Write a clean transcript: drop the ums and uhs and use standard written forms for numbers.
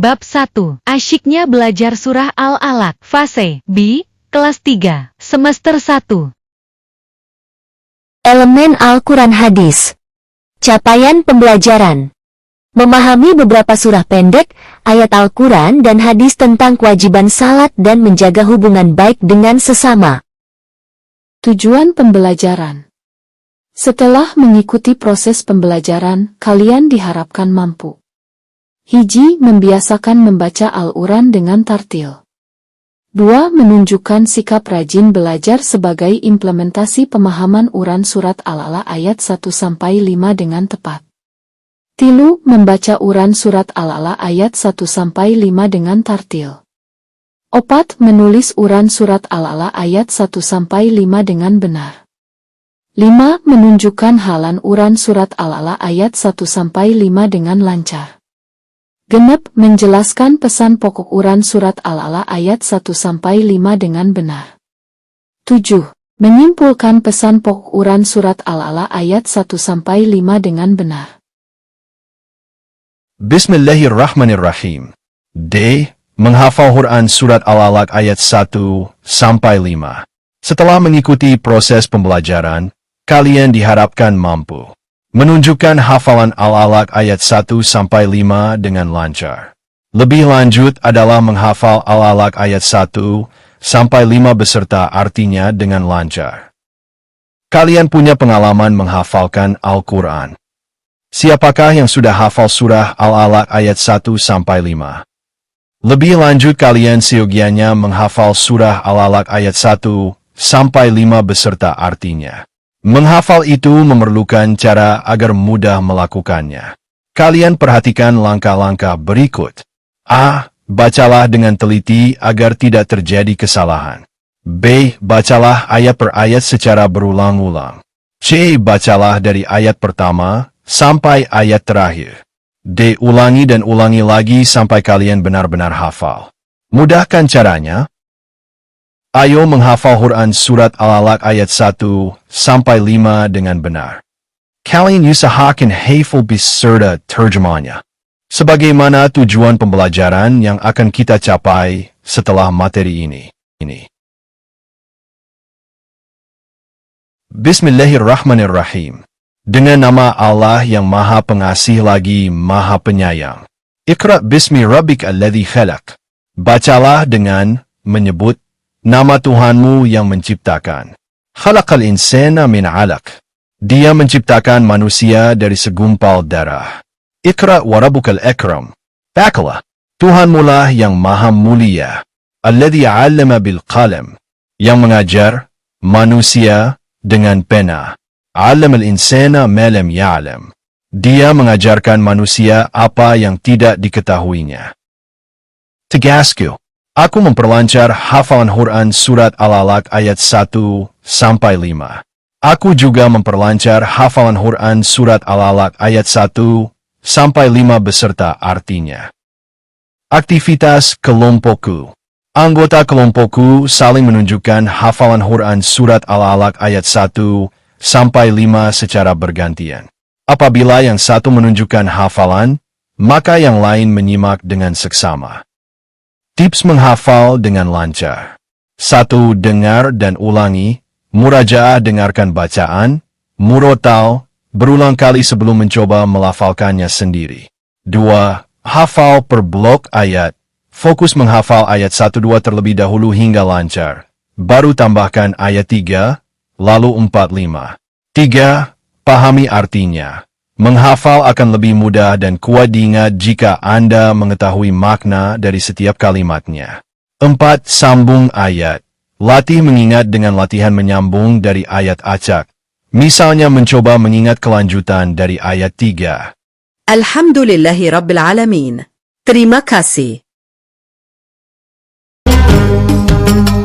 Bab 1. Asyiknya belajar surah Al-Alaq. Fase B, kelas 3, semester 1. Elemen Al-Quran Hadis. Capaian pembelajaran. Memahami beberapa surah pendek, ayat Al-Quran dan hadis tentang kewajiban salat dan menjaga hubungan baik dengan sesama. Tujuan pembelajaran. Setelah mengikuti proses pembelajaran, kalian diharapkan mampu. Hiji, membiasakan membaca Al-Quran dengan tartil. 2. Menunjukkan sikap rajin belajar sebagai implementasi pemahaman Quran surat Al-Alaq ayat 1-5 dengan tepat. 3. Membaca Quran surat Al-Alaq ayat 1-5 dengan tartil. 4. Menulis Quran surat Al-Alaq ayat 1-5 dengan benar. 5. Menunjukkan halan Quran surat Al-Alaq ayat 1-5 dengan lancar. 6. Menjelaskan pesan pokok Quran surat Al-Alaq ayat 1-5 dengan benar. 7. Menyimpulkan pesan pokok Quran surat Al-Alaq ayat 1-5 dengan benar. Bismillahirrahmanirrahim. D. Menghafal Quran surat Al-Alaq ayat 1-5. Setelah mengikuti proses pembelajaran, kalian diharapkan mampu menunjukkan hafalan Al-Alaq ayat 1-5 dengan lancar. Lebih lanjut adalah menghafal Al-Alaq ayat 1-5 beserta artinya dengan lancar. Kalian punya pengalaman menghafalkan Al-Quran. Siapakah yang sudah hafal surah Al-Alaq ayat 1-5? Lebih lanjut kalian seyogianya menghafal surah Al-Alaq ayat 1-5 beserta artinya. Menghafal itu memerlukan cara agar mudah melakukannya. Kalian perhatikan langkah-langkah berikut. A. Bacalah dengan teliti agar tidak terjadi kesalahan. B. Bacalah ayat per ayat secara berulang-ulang. C. Bacalah dari ayat pertama sampai ayat terakhir. D. Ulangi dan ulangi lagi sampai kalian benar-benar hafal. Mudahkan caranya. Ayo menghafal Quran surat Al-Alaq ayat 1-5 dengan benar. Kalian usahakan hafal beserta terjemahnya. Sebagaimana tujuan pembelajaran yang akan kita capai setelah materi ini. Bismillahirrahmanirrahim. Dengan nama Allah yang Maha Pengasih lagi Maha Penyayang. Iqra bismi rabbik alladzi khalaq. Bacalah dengan menyebut nama Tuhanmu yang menciptakan. Khalaqal insana min 'alaq. Dia menciptakan manusia dari segumpal darah. Iqra wa rabbukal akram. Bacalah. Tuhanmulah yang maha mulia. Alladzi 'allama bil qalam. Yang mengajar manusia dengan pena. 'Allamal insana ma lam ya'lam. Dia mengajarkan manusia apa yang tidak diketahuinya. Tegasku. Aku memperlancar hafalan Quran surat Al-Alaq ayat 1-5. Aku juga memperlancar hafalan Quran surat Al-Alaq ayat 1-5 beserta artinya. Aktivitas kelompokku. Anggota kelompokku saling menunjukkan hafalan Quran surat Al-Alaq ayat 1-5 secara bergantian. Apabila yang satu menunjukkan hafalan, maka yang lain menyimak dengan seksama. Tips menghafal dengan lancar. 1. Dengar dan ulangi. Murajaah dengarkan bacaan. Murotal, berulang kali sebelum mencoba melafalkannya sendiri. 2. Hafal per blok ayat. Fokus menghafal ayat 1-2 terlebih dahulu hingga lancar. Baru tambahkan ayat 3, lalu 4-5. 3. Pahami artinya. Menghafal akan lebih mudah dan kuat diingat jika Anda mengetahui makna dari setiap kalimatnya. 4. Sambung ayat. Latih mengingat dengan latihan menyambung dari ayat acak. Misalnya mencoba mengingat kelanjutan dari ayat 3. Alhamdulillahi Rabbil Alamin. Terima kasih. ilmu.